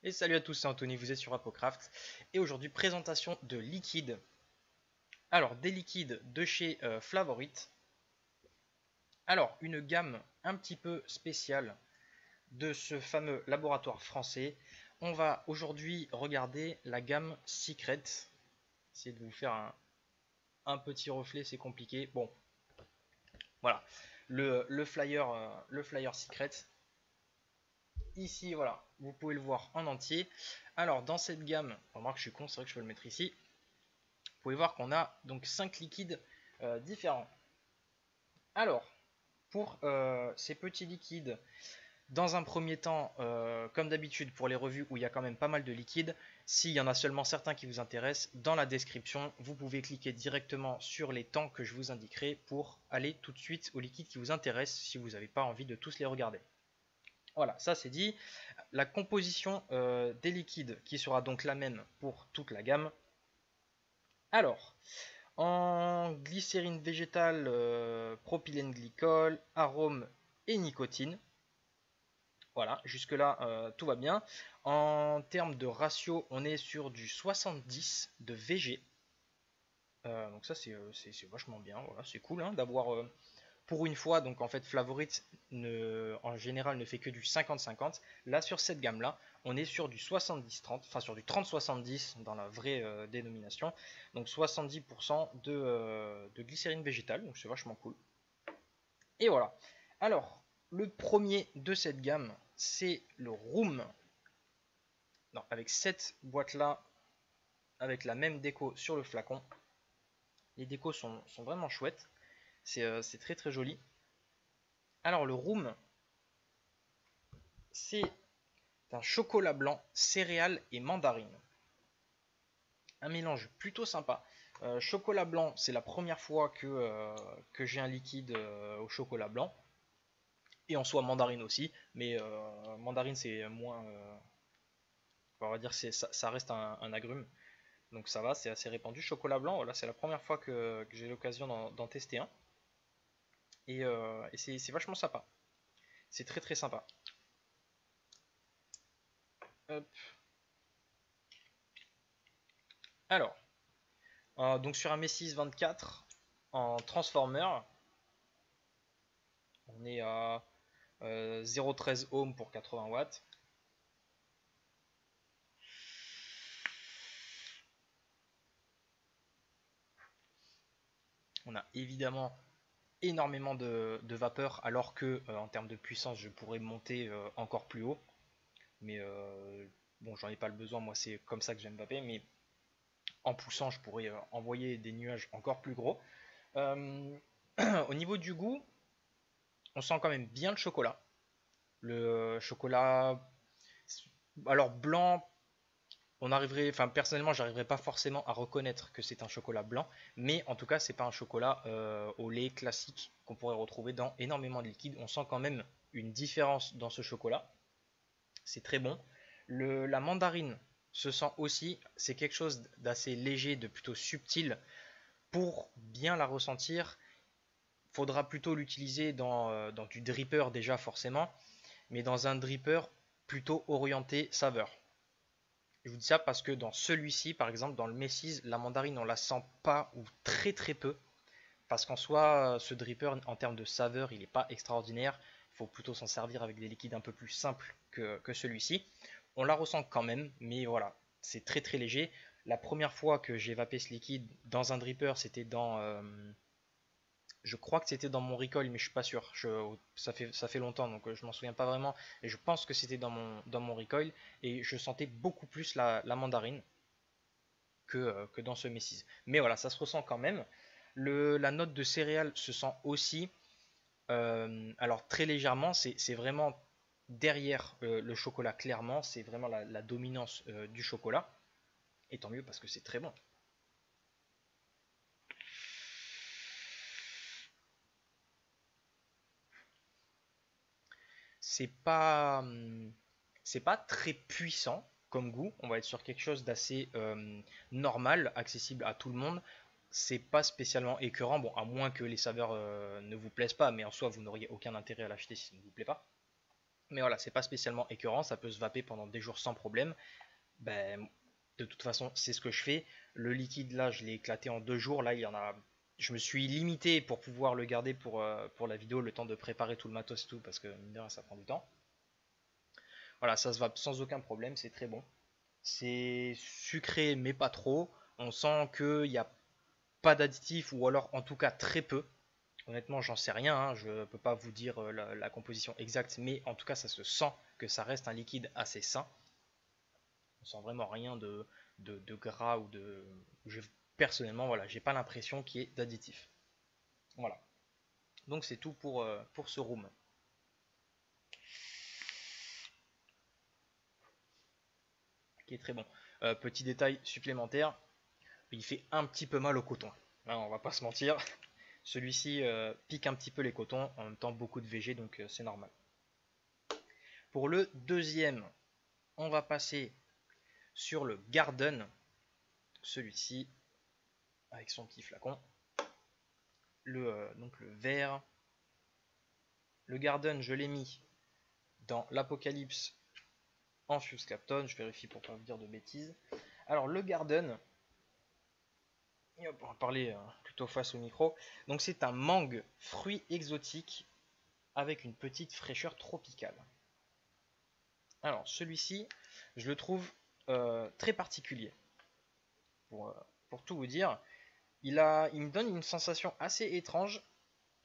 Et salut à tous, c'est Anthony, vous êtes sur Apocraft. Et aujourd'hui, présentation de liquides. Alors, des liquides de chez Flavorite. Alors, une gamme un petit peu spéciale de ce fameux laboratoire français. On va aujourd'hui regarder la gamme Secret. Essayer de vous faire un petit reflet, c'est compliqué. Bon, voilà. Le flyer Secret. Ici, voilà, vous pouvez le voir en entier. Alors, dans cette gamme, remarque, je suis con, c'est vrai que je peux le mettre ici. Vous pouvez voir qu'on a donc 5 liquides différents. Alors, pour ces petits liquides, dans un premier temps, comme d'habitude pour les revues où il y a quand même pas mal de liquides, s'il y en a seulement certains qui vous intéressent, dans la description, vous pouvez cliquer directement sur les temps que je vous indiquerai pour aller tout de suite aux liquides qui vous intéressent si vous n'avez pas envie de tous les regarder. Voilà, ça c'est dit. La composition des liquides qui sera donc la même pour toute la gamme. Alors, en glycérine végétale, propylène glycol, arôme et nicotine. Voilà, jusque-là, tout va bien. En termes de ratio, on est sur du 70 de VG. Donc ça, c'est vachement bien. Voilà, c'est cool hein, d'avoir pour une fois. Donc en fait, Flavorite, en général, ne fait que du 50-50. Là, sur cette gamme-là, on est sur du 70-30, enfin sur du 30-70 dans la vraie dénomination. Donc 70% de glycérine végétale, donc c'est vachement cool. Et voilà. Alors, le premier de cette gamme, c'est le Room. Non, avec cette boîte-là, avec la même déco sur le flacon. Les décos sont vraiment chouettes. C'est très très joli. Alors, le Room, c'est un chocolat blanc, céréales et mandarine. Un mélange plutôt sympa. Chocolat blanc, c'est la première fois que j'ai un liquide au chocolat blanc. Et en soi mandarine aussi, mais mandarine c'est moins, on va dire ça reste un agrume, donc ça va, c'est assez répandu. Chocolat blanc, voilà, c'est la première fois que j'ai l'occasion d'en tester un, et c'est vachement sympa, c'est très très sympa. Hop. Alors, donc sur un Messis 24 en Transformer, on est à 0,13 ohm pour 80 watts. On a évidemment énormément de vapeur, alors que en termes de puissance, je pourrais monter encore plus haut. Mais bon, j'en ai pas le besoin, moi c'est comme ça que j'aime vaper, mais en poussant, je pourrais envoyer des nuages encore plus gros. Euh, Au niveau du goût, on sent quand même bien le chocolat. Le chocolat, alors blanc, on arriverait, enfin personnellement, j'arriverais pas forcément à reconnaître que c'est un chocolat blanc, mais en tout cas, c'est pas un chocolat au lait classique qu'on pourrait retrouver dans énormément de liquides. On sent quand même une différence dans ce chocolat. C'est très bon. La mandarine se sent aussi, c'est quelque chose d'assez léger, de plutôt subtil. Pour bien la ressentir, il faudra plutôt l'utiliser dans du dripper déjà forcément, mais dans un dripper plutôt orienté saveur. Je vous dis ça parce que dans celui-ci, par exemple, dans le Messis, la mandarine, on la sent pas ou très très peu. Parce qu'en soi, ce dripper, en termes de saveur, il n'est pas extraordinaire. Il faut plutôt s'en servir avec des liquides un peu plus simples que celui-ci. On la ressent quand même, mais voilà, c'est très très léger. La première fois que j'ai vapé ce liquide dans un dripper, c'était dans... je crois que c'était dans mon recoil, mais je suis pas sûr. Ça fait longtemps, donc je m'en souviens pas vraiment. Et je pense que c'était dans mon recoil. Et je sentais beaucoup plus la mandarine que dans ce Messis. Mais voilà, ça se ressent quand même. La note de céréales se sent aussi. Alors très légèrement, c'est vraiment derrière le chocolat clairement, c'est vraiment la dominance du chocolat. Et tant mieux parce que c'est très bon. C'est pas, c'est pas très puissant comme goût. On va être sur quelque chose d'assez normal, accessible à tout le monde. C'est pas spécialement écœurant, bon, à moins que les saveurs ne vous plaisent pas, mais en soi, vous n'auriez aucun intérêt à l'acheter si ça ne vous plaît pas. Mais voilà, c'est pas spécialement écœurant, ça peut se vaper pendant des jours sans problème. Ben, de toute façon, c'est ce que je fais. Le liquide là, je l'ai éclaté en 2 jours. Là, il y en a. Je me suis limité pour pouvoir le garder pour la vidéo, le temps de préparer tout le matos et tout, parce que mine de rien, ça prend du temps. Voilà, ça se vape sans aucun problème, c'est très bon. C'est sucré, mais pas trop. On sent qu'il n'y a pas d'additifs, ou alors en tout cas très peu. Honnêtement, j'en sais rien, hein, je ne peux pas vous dire la composition exacte, mais en tout cas, ça se sent que ça reste un liquide assez sain. On sent vraiment rien de gras ou de. Personnellement, voilà, j'ai pas l'impression qu'il y ait d'additifs. Voilà. Donc c'est tout pour ce room. Qui est très bon. Petit détail supplémentaire, il fait un petit peu mal au coton. Hein, on va pas se mentir. Celui-ci pique un petit peu les cotons, en même temps beaucoup de VG, donc c'est normal. Pour le deuxième, on va passer sur le Garden. Celui-ci, avec son petit flacon. Donc le vert. Le Garden, je l'ai mis dans l'Apocalypse en Fuse Clapton. Je vérifie pour pas vous dire de bêtises. Alors le Garden, on va parler plutôt face au micro. Donc c'est un mangue fruit exotique avec une petite fraîcheur tropicale. Alors celui-ci, je le trouve très particulier. Pour tout vous dire, il me donne une sensation assez étrange,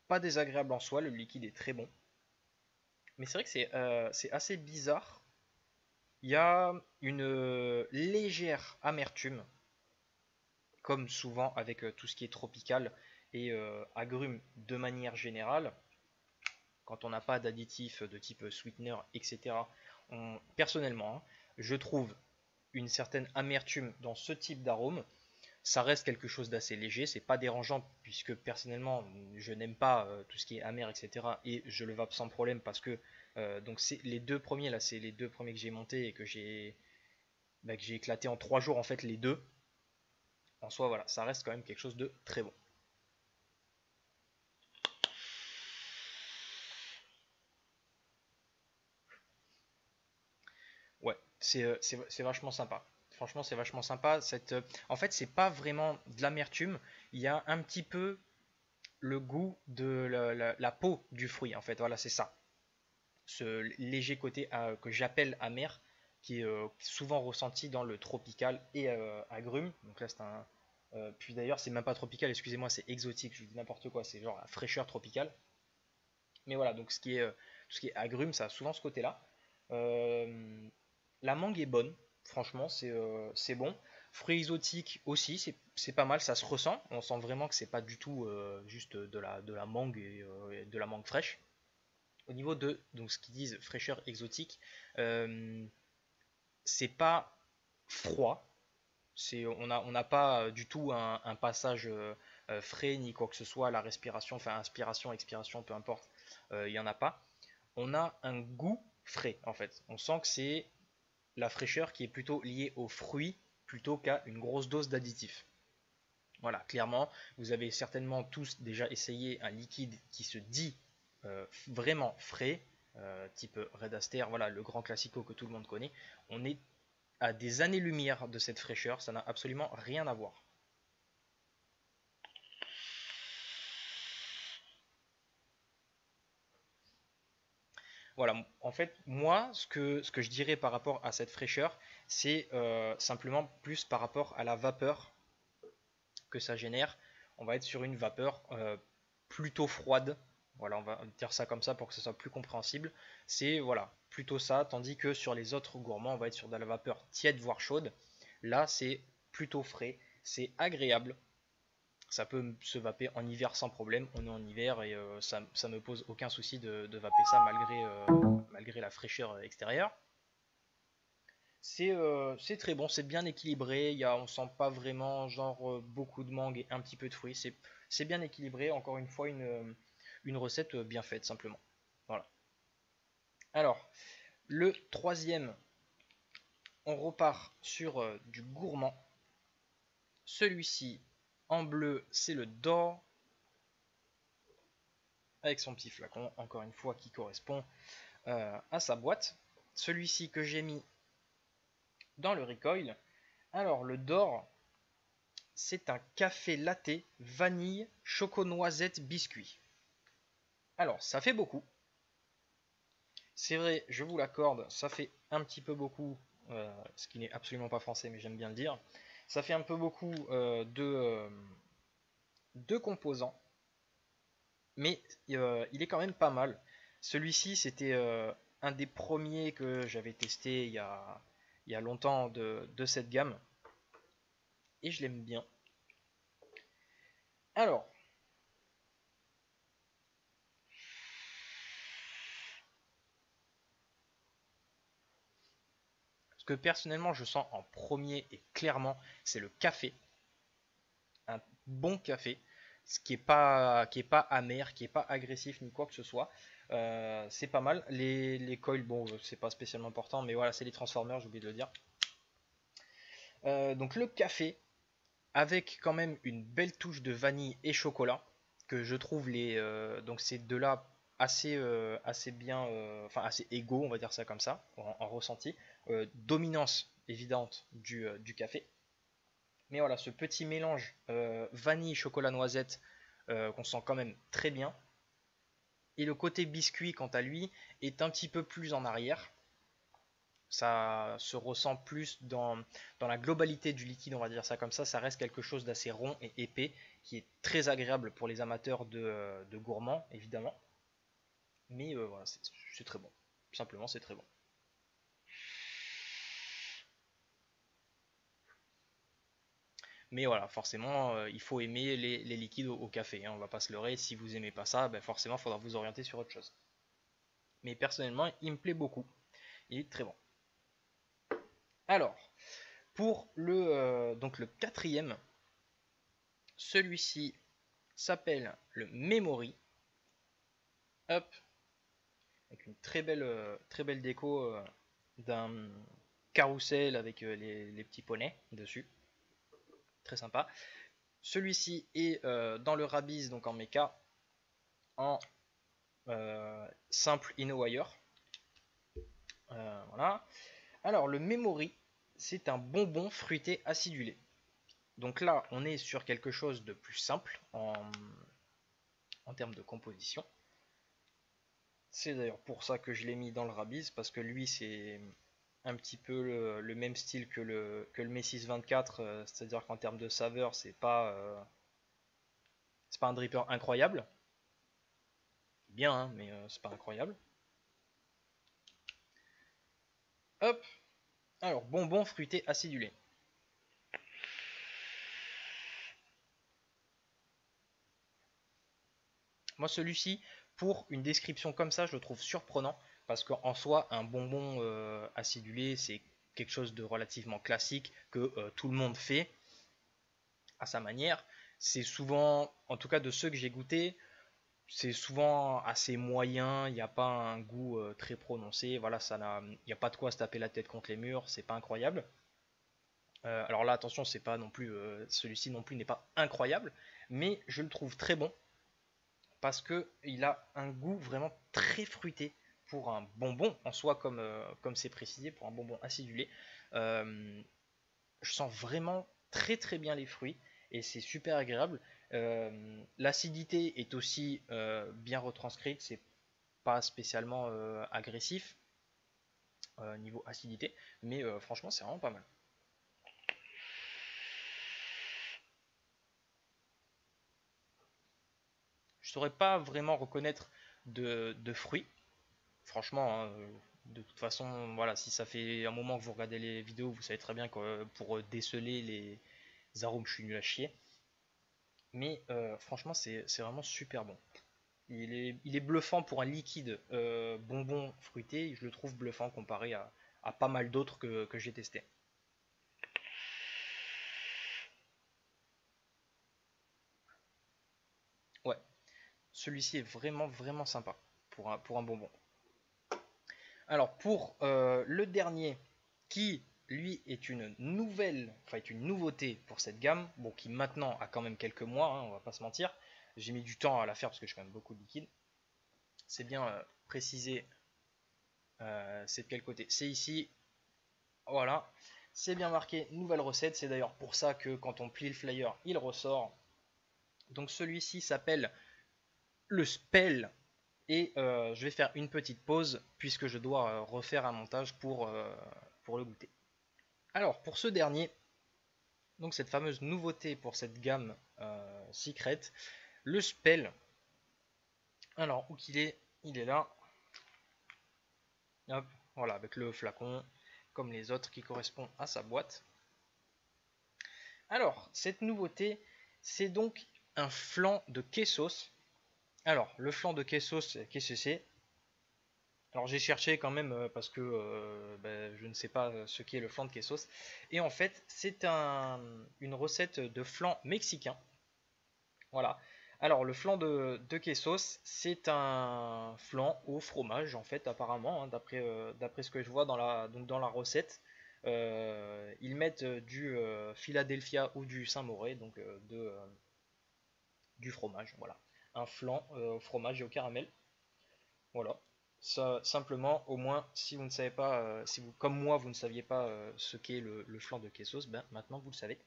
pas désagréable en soi, le liquide est très bon. Mais c'est vrai que c'est assez bizarre. Il y a une légère amertume, comme souvent avec tout ce qui est tropical et agrumes de manière générale. Quand on n'a pas d'additifs de type sweetener, etc. Personnellement, hein, je trouve une certaine amertume dans ce type d'arôme. Ça reste quelque chose d'assez léger, c'est pas dérangeant puisque personnellement je n'aime pas tout ce qui est amer, etc. Et je le vape sans problème parce que donc c'est les deux premiers là, c'est les deux premiers que j'ai montés et que j'ai éclaté en 3 jours en fait les deux. En soi voilà, ça reste quand même quelque chose de très bon. Ouais, c'est vachement sympa. Franchement, c'est vachement sympa. En fait, c'est pas vraiment de l'amertume. Il y a un petit peu le goût de la peau du fruit. En fait, voilà, c'est ça. Ce léger côté que j'appelle amer, qui est souvent ressenti dans le tropical et agrume. Donc là, c'est un. Puis d'ailleurs, c'est même pas tropical, excusez-moi, c'est exotique. Je vous dis n'importe quoi. C'est genre la fraîcheur tropicale. Mais voilà, donc tout ce qui est agrume, ça a souvent ce côté-là. Euh, la mangue est bonne, franchement, c'est bon. Fruits exotiques aussi, c'est pas mal, ça se ressent. On sent vraiment que c'est pas du tout juste de la mangue et de la mangue fraîche. Au niveau de donc ce qu'ils disent fraîcheur exotique, euh, c'est pas froid. On n'a pas du tout un passage frais ni quoi que ce soit. La respiration, enfin inspiration, expiration, peu importe, il n'y en a pas. On a un goût frais en fait. On sent que c'est la fraîcheur qui est plutôt liée aux fruits plutôt qu'à une grosse dose d'additifs. Voilà, clairement, vous avez certainement tous déjà essayé un liquide qui se dit vraiment frais, type Red Aster, voilà, le grand classico que tout le monde connaît. On est à des années-lumière de cette fraîcheur, ça n'a absolument rien à voir. Voilà, en fait, moi, ce que je dirais par rapport à cette fraîcheur, c'est simplement plus par rapport à la vapeur que ça génère. On va être sur une vapeur plutôt froide. Voilà, on va dire ça comme ça pour que ce soit plus compréhensible. C'est voilà, plutôt ça, tandis que sur les autres gourmands, on va être sur de la vapeur tiède voire chaude. Là, c'est plutôt frais, c'est agréable. Ça peut se vaper en hiver sans problème. On est en hiver et ça me pose aucun souci de vaper ça malgré la fraîcheur extérieure. C'est très bon, c'est bien équilibré. On sent pas vraiment genre beaucoup de mangue et un petit peu de fruits. C'est bien équilibré. Encore une fois, une recette bien faite simplement. Voilà. Alors, le troisième, on repart sur du gourmand. Celui-ci en bleu, c'est le Dor avec son petit flacon. Encore une fois, qui correspond à sa boîte. Celui-ci que j'ai mis dans le recoil. Alors le d'or, c'est un café latte vanille choco noisette biscuit. Alors ça fait beaucoup. C'est vrai, je vous l'accorde, ça fait un petit peu beaucoup, ce qui n'est absolument pas français, mais j'aime bien le dire. Ça fait un peu beaucoup de composants, mais il est quand même pas mal. Celui-ci, c'était un des premiers que j'avais testé il y a longtemps de cette gamme, et je l'aime bien. Alors, ce que personnellement je sens en premier et clairement, c'est le café. Un bon café, ce qui est pas amer, qui est pas agressif ni quoi que ce soit. C'est pas mal. Les coils, bon, c'est pas spécialement important, mais voilà, c'est les transformers, j'ai oublié de le dire. Donc le café, avec quand même une belle touche de vanille et chocolat, que je trouve donc ces deux-là assez bien, enfin assez égaux, on va dire ça comme ça, en ressenti. Dominance évidente du café. Mais voilà, ce petit mélange vanille, chocolat, noisette qu'on sent quand même très bien. Et le côté biscuit, quant à lui, est un petit peu plus en arrière. Ça se ressent plus dans la globalité du liquide, on va dire ça comme ça. Ça reste quelque chose d'assez rond et épais, qui est très agréable pour les amateurs de gourmands, évidemment. Mais voilà, c'est très bon. Simplement, c'est très bon. Mais voilà, forcément, il faut aimer les liquides au café, hein, on va pas se leurrer. Si vous aimez pas ça, ben forcément, il faudra vous orienter sur autre chose. Mais personnellement, il me plaît beaucoup. Il est très bon. Alors, pour donc le quatrième, celui-ci s'appelle le Memory. Hop, avec une très belle déco d'un carrousel avec les petits poneys dessus. Très sympa. Celui-ci est dans le Rabbiz, donc en mecha, en simple InnoWire. Voilà. Alors, le Memory, c'est un bonbon fruité acidulé. Donc là, on est sur quelque chose de plus simple en termes de composition. C'est d'ailleurs pour ça que je l'ai mis dans le Rabbiz, parce que lui, c'est un petit peu le même style que le Messis 24, c'est-à-dire qu'en termes de saveur, c'est pas un dripper incroyable. Bien, hein, mais c'est pas incroyable. Hop, alors bonbon fruité acidulé. Moi, celui-ci, pour une description comme ça, je le trouve surprenant parce qu'en soi, un bonbon acidulé, c'est quelque chose de relativement classique que tout le monde fait à sa manière. C'est souvent, en tout cas de ceux que j'ai goûté, c'est souvent assez moyen. Il n'y a pas un goût très prononcé. Voilà, il n'y a pas de quoi se taper la tête contre les murs. C'est pas incroyable. Alors là, attention, c'est pas non plus celui-ci non plus n'est pas incroyable, mais je le trouve très bon parce que il a un goût vraiment très fruité pour un bonbon en soi, comme c'est précisé, pour un bonbon acidulé. Euh, je sens vraiment très bien les fruits et c'est super agréable. L'acidité est aussi bien retranscrite, c'est pas spécialement agressif niveau acidité, mais franchement c'est vraiment pas mal. Je saurais pas vraiment reconnaître de fruits. Franchement, hein, de toute façon, voilà, si ça fait un moment que vous regardez les vidéos, vous savez très bien que pour déceler les arômes, je suis nul à chier. Mais franchement, c'est vraiment super bon. Il est bluffant pour un liquide bonbon fruité. Je le trouve bluffant comparé à pas mal d'autres que j'ai testé. Ouais, celui-ci est vraiment sympa pour un bonbon. Alors pour le dernier, qui lui est une nouvelle, enfin est une nouveauté pour cette gamme, bon qui maintenant a quand même quelques mois, hein, on va pas se mentir. J'ai mis du temps à la faire parce que j'ai quand même beaucoup de liquide. C'est bien précisé C'est de quel côté? C'est ici. Voilà. C'est bien marqué nouvelle recette. C'est d'ailleurs pour ça que quand on plie le flyer, il ressort. Donc celui-ci s'appelle le spell. Et je vais faire une petite pause puisque je dois refaire un montage pour le goûter. Alors pour ce dernier, donc cette fameuse nouveauté pour cette gamme Secret, le spell. Alors où qu'il est? Il est là. Hop, voilà, avec le flacon comme les autres qui correspond à sa boîte. Alors cette nouveauté, c'est donc un flan de quesos. Alors le flan de quesos, qu'est-ce que c'est? Alors j'ai cherché quand même parce que je ne sais pas ce qu'est le flan de quesos. Et en fait, c'est une recette de flan mexicain. Voilà. Alors le flan de quesos, c'est un flan au fromage en fait apparemment, hein, d'après ce que je vois donc dans la recette. Ils mettent du Philadelphia ou du Saint-Moré, donc du fromage. Voilà. Un flan au fromage et au caramel. Voilà. Ça, simplement, au moins, si vous ne savez pas, si vous, comme moi, vous ne saviez pas ce qu'est le flan de quesos, ben maintenant vous le savez.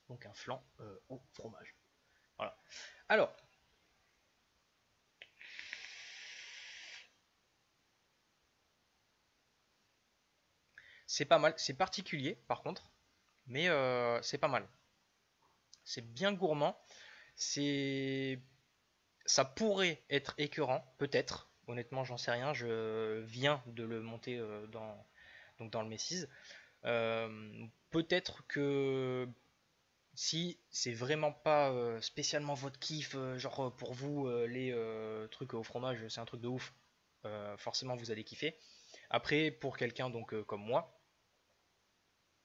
Donc un flan au fromage. Voilà. Alors, c'est pas mal, c'est particulier par contre, mais c'est pas mal. C'est bien gourmand. C'est, ça pourrait être écœurant, peut-être. Honnêtement, j'en sais rien. Je viens de le monter dans le Messies. Peut-être que si c'est vraiment pas spécialement votre kiff, genre pour vous les trucs au fromage, c'est un truc de ouf. Forcément, vous allez kiffer. Après, pour quelqu'un donc comme moi,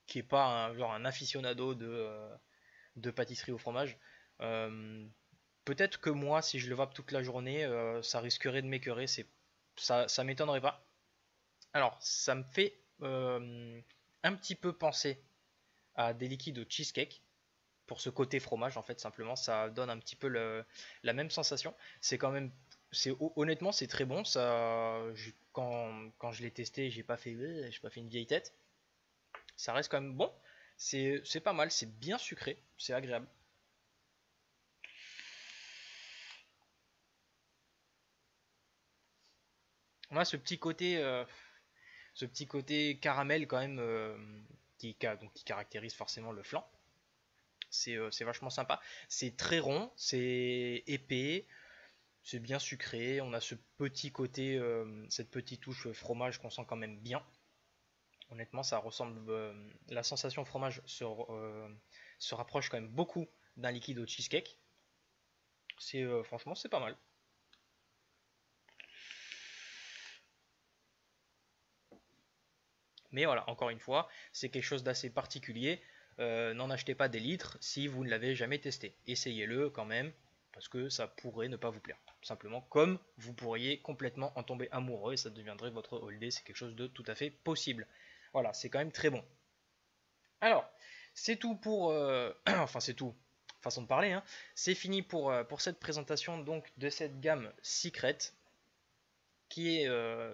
qui est pas genre un aficionado de pâtisserie au fromage, euh, peut-être que moi, si je le vape toute la journée, ça risquerait de m'écœurer. Ça m'étonnerait pas. Alors, ça me fait un petit peu penser à des liquides au cheesecake. Pour ce côté fromage, en fait, simplement, ça donne un petit peu la même sensation. C'est quand même, honnêtement, c'est très bon. Quand je l'ai testé, j'ai pas fait une vieille tête. Ça reste quand même bon. C'est pas mal, c'est bien sucré, c'est agréable. On a ce petit côté caramel quand même qui caractérise forcément le flan. C'est vachement sympa. C'est très rond, c'est épais, c'est bien sucré. On a ce petit côté, cette petite touche fromage qu'on sent quand même bien. Honnêtement, ça ressemble. La sensation fromage se rapproche quand même beaucoup d'un liquide au cheesecake. Franchement, c'est pas mal. Mais voilà, encore une fois, c'est quelque chose d'assez particulier. N'en achetez pas des litres si vous ne l'avez jamais testé. Essayez-le quand même, parce que ça pourrait ne pas vous plaire. Simplement, comme vous pourriez complètement en tomber amoureux et ça deviendrait votre holiday, c'est quelque chose de tout à fait possible. Voilà, c'est quand même très bon. Alors, c'est tout pour... enfin, c'est tout, façon de parler, hein. C'est fini pour cette présentation donc de cette gamme Secret, qui est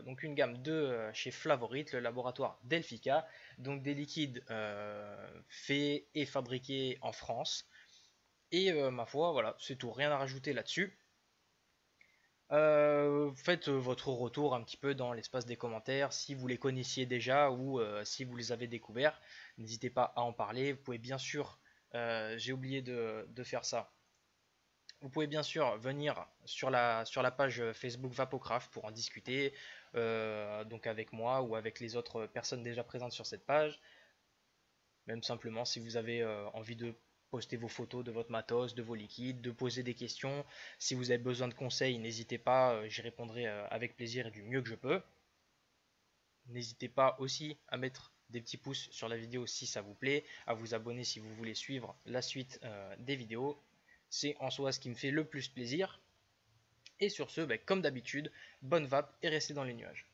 donc une gamme de chez Flavorite, le laboratoire Delphica, donc des liquides faits et fabriqués en France. Et ma foi, voilà, c'est tout, rien à rajouter là-dessus. Faites votre retour un petit peu dans l'espace des commentaires si vous les connaissiez déjà ou si vous les avez découverts. N'hésitez pas à en parler. Vous pouvez bien sûr, j'ai oublié de faire ça, vous pouvez bien sûr venir sur la page Facebook Vapocraft pour en discuter, donc avec moi ou avec les autres personnes déjà présentes sur cette page. Même simplement si vous avez envie de poster vos photos de votre matos, de vos liquides, de poser des questions. Si vous avez besoin de conseils, n'hésitez pas, j'y répondrai avec plaisir et du mieux que je peux. N'hésitez pas aussi à mettre des petits pouces sur la vidéo si ça vous plaît, à vous abonner si vous voulez suivre la suite des vidéos. C'est en soi ce qui me fait le plus plaisir. Et sur ce, comme d'habitude, bonne vape et restez dans les nuages.